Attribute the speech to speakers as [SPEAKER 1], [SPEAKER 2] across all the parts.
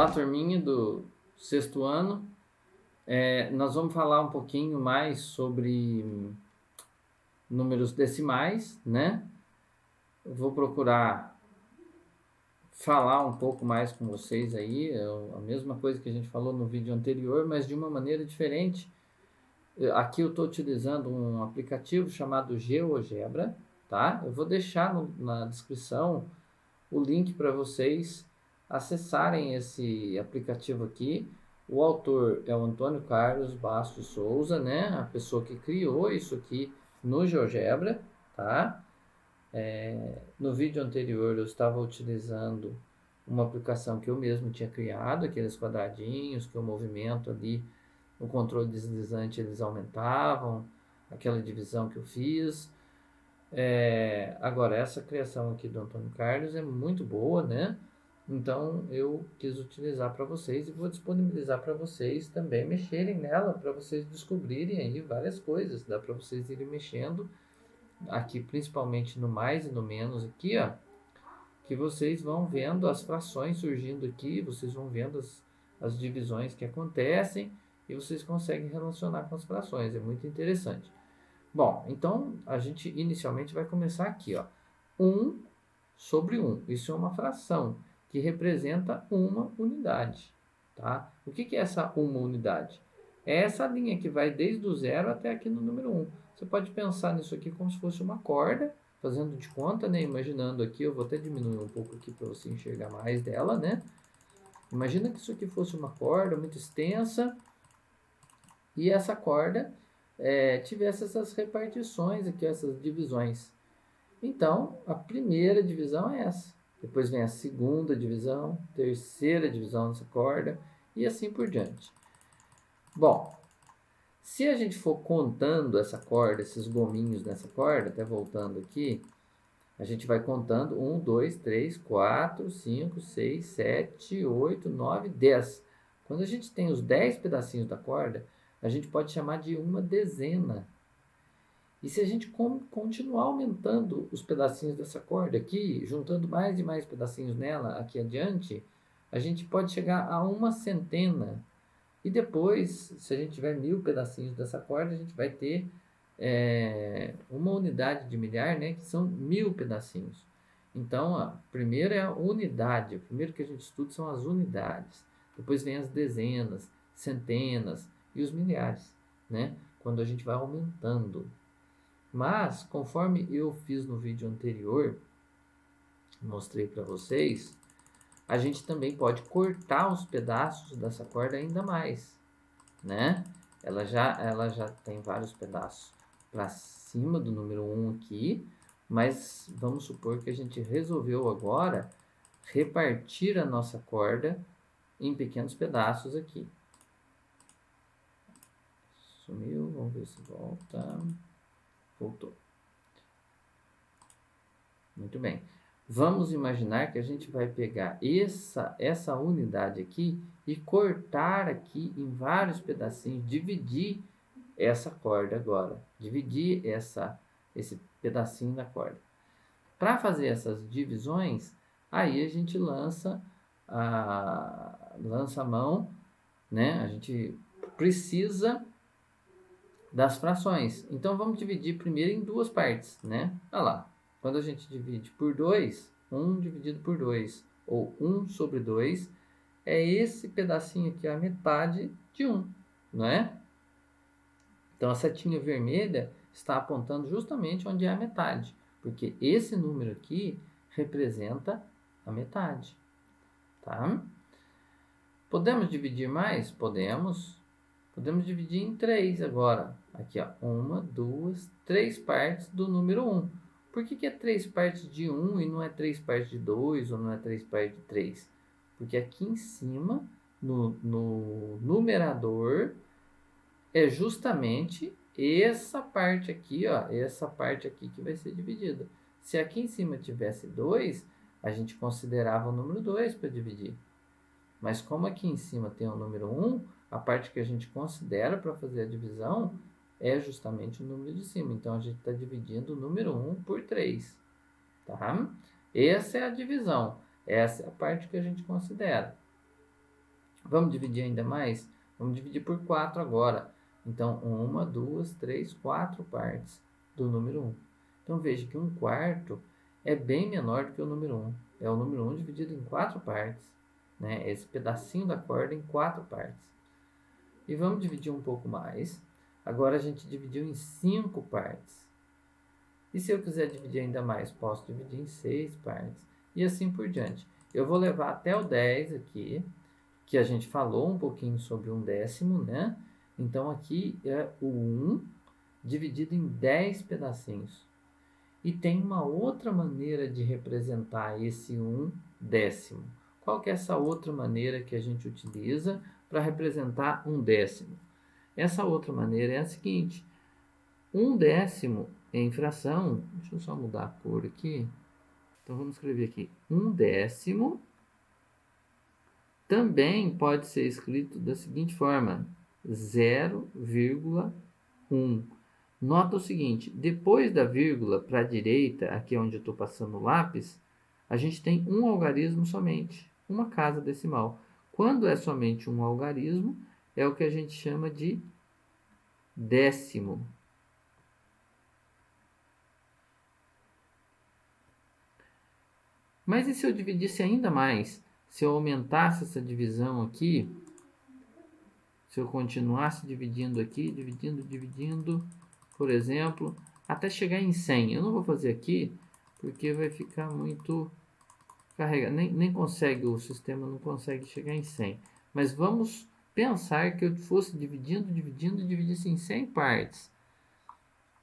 [SPEAKER 1] Olá, turminha do sexto ano. Nós vamos falar um pouquinho mais sobre números decimais, né? Eu vou procurar falar um pouco mais com vocês aí, a mesma coisa que a gente falou no vídeo anterior, mas de uma maneira diferente. Aqui eu estou utilizando um aplicativo chamado GeoGebra, tá? Eu vou deixar na descrição o link para vocês acessarem esse aplicativo aqui. O autor é o Antônio Carlos Bastos Souza, né? A pessoa que criou isso aqui no GeoGebra, tá? No vídeo anterior eu estava utilizando uma aplicação que eu mesmo tinha criado, aqueles quadradinhos que o movimento ali, o controle deslizante, eles aumentavam, aquela divisão que eu fiz. Agora, essa criação aqui do Antônio Carlos é muito boa, né? Então, eu quis utilizar para vocês e vou disponibilizar para vocês também mexerem nela, para vocês descobrirem aí várias coisas. Dá para vocês irem mexendo aqui, principalmente no mais e no menos aqui, ó, que vocês vão vendo as frações surgindo aqui, vocês vão vendo as divisões que acontecem e vocês conseguem relacionar com as frações. É muito interessante. Bom, então a gente inicialmente vai começar aqui, ó. 1 sobre 1. Isso é uma fração que representa uma unidade, tá? O que é essa uma unidade? É essa linha que vai desde o 0 até aqui no número 1. Você pode pensar nisso aqui como se fosse uma corda, fazendo de conta, né? Imaginando aqui, eu vou até diminuir um pouco aqui para você enxergar mais dela, né? Imagina que isso aqui fosse uma corda muito extensa e essa corda tivesse essas repartições aqui, essas divisões. Então, a primeira divisão é essa. Depois vem a segunda divisão, terceira divisão dessa corda e assim por diante. Bom, se a gente for contando essa corda, esses gominhos nessa corda, até voltando aqui, a gente vai contando 1, 2, 3, 4, 5, 6, 7, 8, 9, 10. Quando a gente tem os 10 pedacinhos da corda, a gente pode chamar de uma dezena. E se a gente continuar aumentando os pedacinhos dessa corda aqui, juntando mais e mais pedacinhos nela aqui adiante, a gente pode chegar a uma centena. E depois, se a gente tiver 1000 pedacinhos dessa corda, a gente vai ter uma unidade de milhar, né, que são 1000 pedacinhos. Então, a primeira é a unidade. O primeiro que a gente estuda são as unidades. Depois vem as dezenas, centenas e os milhares, né? Quando a gente vai aumentando. Mas, conforme eu fiz no vídeo anterior, mostrei para vocês, a gente também pode cortar os pedaços dessa corda ainda mais, né? Ela já tem vários pedaços para cima do número 1 aqui, mas vamos supor que a gente resolveu agora repartir a nossa corda em pequenos pedaços aqui. Sumiu, vamos ver se volta. Voltou. Muito bem. Vamos imaginar que a gente vai pegar essa unidade aqui e cortar aqui em vários pedacinhos, dividir essa corda agora, dividir esse pedacinho da corda. Para fazer essas divisões, aí a gente lança a mão, né? A gente precisa das frações. Então vamos dividir primeiro em duas partes, né? Olha lá. Quando a gente divide por 2, 1 dividido por 2, ou 1 sobre 2, é esse pedacinho aqui, a metade de 1, não é? Então a setinha vermelha está apontando justamente onde é a metade, porque esse número aqui representa a metade, tá? Podemos dividir mais? Podemos. Podemos dividir em 3 agora. Aqui, ó, 1, 2, 3 partes do número 1. Por que é 3 partes de 1 e não é 3 partes de 2 ou não é 3 partes de 3? Porque aqui em cima, no numerador, é justamente essa parte aqui, ó, essa parte aqui que vai ser dividida. Se aqui em cima tivesse 2, a gente considerava o número 2 para dividir. Mas como aqui em cima tem o número 1, a parte que a gente considera para fazer a divisão é justamente o número de cima. Então, a gente está dividindo o número 1 por 3. Tá? Essa é a divisão. Essa é a parte que a gente considera. Vamos dividir ainda mais? Vamos dividir por 4 agora. Então, 1, 2, 3, 4 partes do número 1. Então, veja que 1/4 é bem menor do que o número 1. É o número 1 dividido em 4 partes. Né? Esse pedacinho da corda em 4 partes. E vamos dividir um pouco mais. Agora a gente dividiu em 5 partes. E se eu quiser dividir ainda mais, posso dividir em 6 partes. E assim por diante. Eu vou levar até o 10 aqui, que a gente falou um pouquinho sobre 1/10, né? Então aqui é o 1 dividido em 10 pedacinhos. E tem uma outra maneira de representar esse 1/10. Qual que é essa outra maneira que a gente utiliza para representar 1/10? Essa outra maneira é a seguinte: 1/10 em fração, deixa eu só mudar a cor aqui. Então vamos escrever aqui: 1/10 também pode ser escrito da seguinte forma: 0,1. Nota o seguinte: depois da vírgula para a direita, aqui onde eu estou passando o lápis, a gente tem um algarismo somente, uma casa decimal. Quando é somente um algarismo, é o que a gente chama de décimo. Mas e se eu dividisse ainda mais? Se eu aumentasse essa divisão aqui, se eu continuasse dividindo aqui, dividindo, por exemplo, até chegar em 100. Eu não vou fazer aqui, porque vai ficar muito carregado. Nem consegue, o sistema não consegue chegar em 100. Mas vamos pensar que eu fosse dividisse em 100 partes.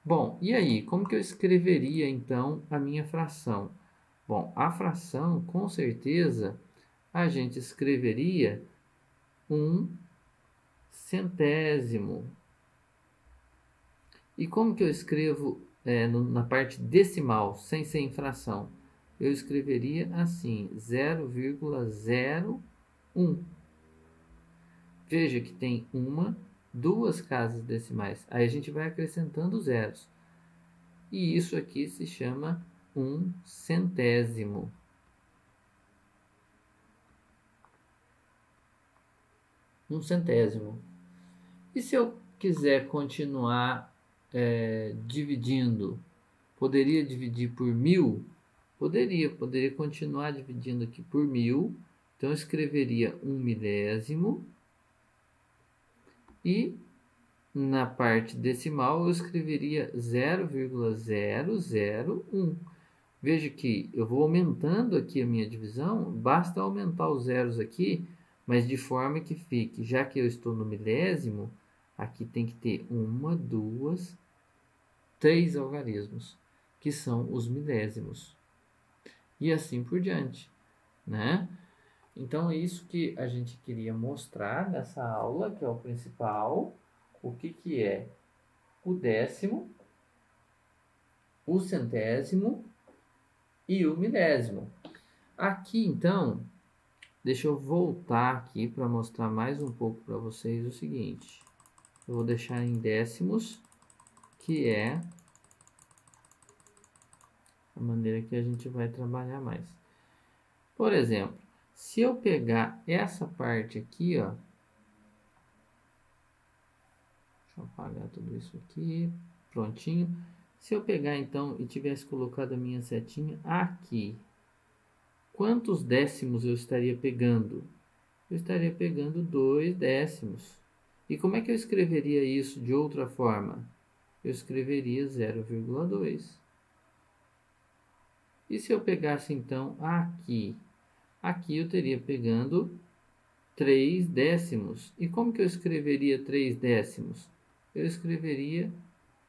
[SPEAKER 1] Bom, e aí? Como que eu escreveria, então, a minha fração? Bom, a fração, com certeza, a gente escreveria 1/100. E como que eu escrevo na parte decimal, sem ser em fração? Eu escreveria assim, 0,01. Veja que tem duas casas decimais. Aí a gente vai acrescentando zeros. E isso aqui se chama 1/100. 1/100. E se eu quiser continuar dividindo, poderia dividir por 1000? Poderia continuar dividindo aqui por 1000. Então eu escreveria 1/1000 e na parte decimal eu escreveria 0,001. Veja que eu vou aumentando aqui a minha divisão, basta aumentar os zeros aqui, mas de forma que fique, já que eu estou no milésimo, aqui tem que ter 1, 2, 3 algarismos, que são os milésimos. E assim por diante, né? Então é isso que a gente queria mostrar nessa aula, que é o principal. O que é o décimo, o centésimo e o milésimo. Aqui, então, deixa eu voltar aqui para mostrar mais um pouco para vocês o seguinte. Eu vou deixar em décimos, que é a maneira que a gente vai trabalhar mais. Por exemplo, se eu pegar essa parte aqui, ó, deixa eu apagar tudo isso aqui, prontinho. Se eu pegar então e tivesse colocado a minha setinha aqui, quantos décimos eu estaria pegando? Eu estaria pegando 2 décimos. E como é que eu escreveria isso de outra forma? Eu escreveria 0,2. E se eu pegasse então aqui? Aqui eu teria pegando 3 décimos. E como que eu escreveria 3 décimos? Eu escreveria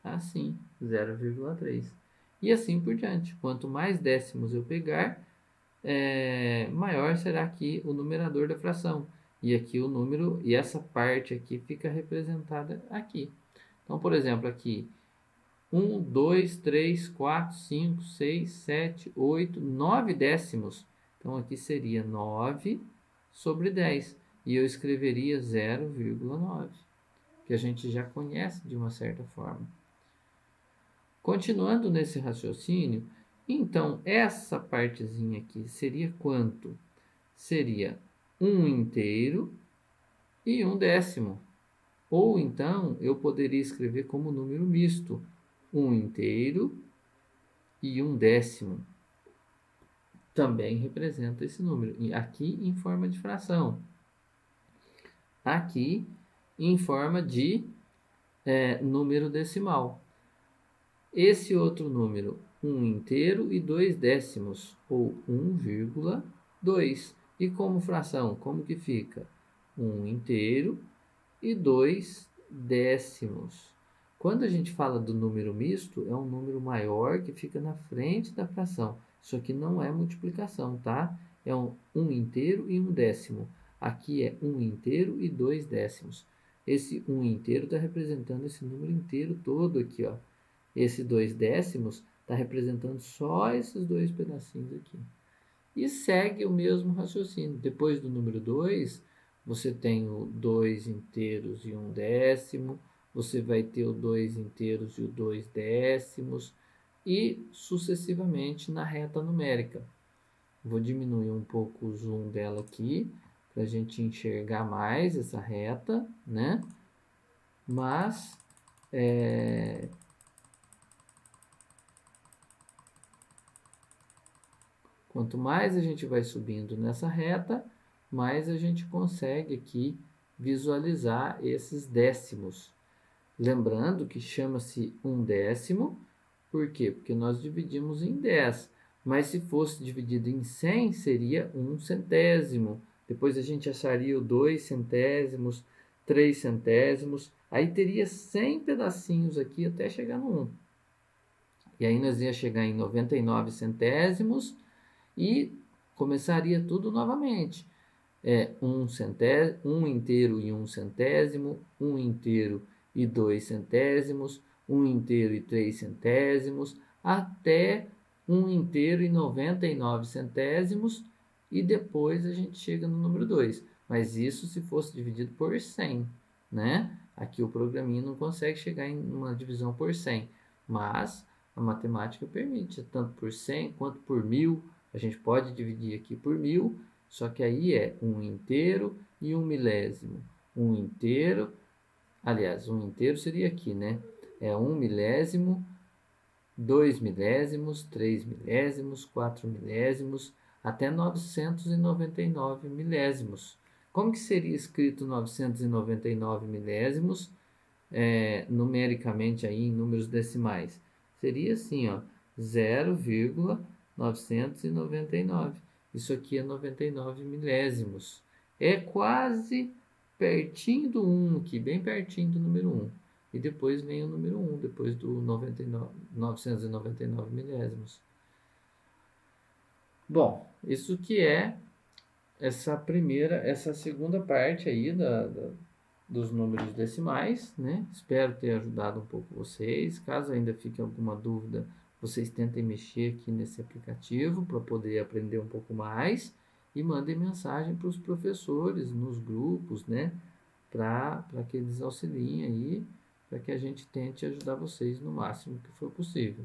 [SPEAKER 1] assim, 0,3. E assim por diante. Quanto mais décimos eu pegar, maior será aqui o numerador da fração. E aqui o número, e essa parte aqui fica representada aqui. Então, por exemplo, aqui 1, 2, 3, 4, 5, 6, 7, 8, 9 décimos. Então, aqui seria 9 sobre 10. E eu escreveria 0,9, que a gente já conhece de uma certa forma. Continuando nesse raciocínio, então essa partezinha aqui seria quanto? Seria 1 inteiro e 1/10. Ou então eu poderia escrever como número misto, 1 inteiro e 1/10. Também representa esse número, aqui em forma de fração, aqui em forma de número decimal. Esse outro número, 1 inteiro e 2/10, ou 1,2. E como fração, como que fica? 1 inteiro e 2/10. Quando a gente fala do número misto, é um número maior que fica na frente da fração. Isso aqui não é multiplicação, tá? É um inteiro e 1/10. Aqui é 1 inteiro e 2/10. Esse 1 inteiro está representando esse número inteiro todo aqui, ó. Esse 2/10 está representando só esses dois pedacinhos aqui. E segue o mesmo raciocínio. Depois do número 2, você tem o 2 inteiros e 1/10. Você vai ter o 2 inteiros e o 2/10. E sucessivamente na reta numérica. Vou diminuir um pouco o zoom dela aqui, para a gente enxergar mais essa reta, né? Mas, quanto mais a gente vai subindo nessa reta, mais a gente consegue aqui visualizar esses décimos. Lembrando que chama-se 1/10, por quê? Porque nós dividimos em 10, mas se fosse dividido em 100, seria 1 centésimo. Depois a gente acharia o 2 centésimos, 3 centésimos, aí teria 100 pedacinhos aqui até chegar no 1. E aí nós ia chegar em 99 centésimos, e começaria tudo novamente. 1 inteiro e 1 centésimo, 1 inteiro e 2 centésimos, 1 inteiro e 3 centésimos, até 1 inteiro e 99 centésimos, e depois a gente chega no número 2. Mas isso se fosse dividido por 100, né? Aqui o programinha não consegue chegar em uma divisão por 100, mas a matemática permite, tanto por 100 quanto por 1000. A gente pode dividir aqui por 1000, só que aí é 1 inteiro e 1 milésimo. 1 inteiro, aliás, 1 inteiro seria aqui, né? É 1 milésimo, 2 milésimos, 3 milésimos, 4 milésimos, até 999 milésimos. Como que seria escrito 999 milésimos, numericamente aí em números decimais? Seria assim, ó, 0,999. Isso aqui é 99 milésimos. É quase pertinho do 1 aqui, bem pertinho do número 1. E depois vem o número 1, depois do 999 milésimos. Bom, isso que é essa segunda parte aí dos números decimais, né? Espero ter ajudado um pouco vocês. Caso ainda fique alguma dúvida, vocês tentem mexer aqui nesse aplicativo para poder aprender um pouco mais, e mandem mensagem para os professores nos grupos, né? Para que eles auxiliem aí, para que a gente tente ajudar vocês no máximo que for possível.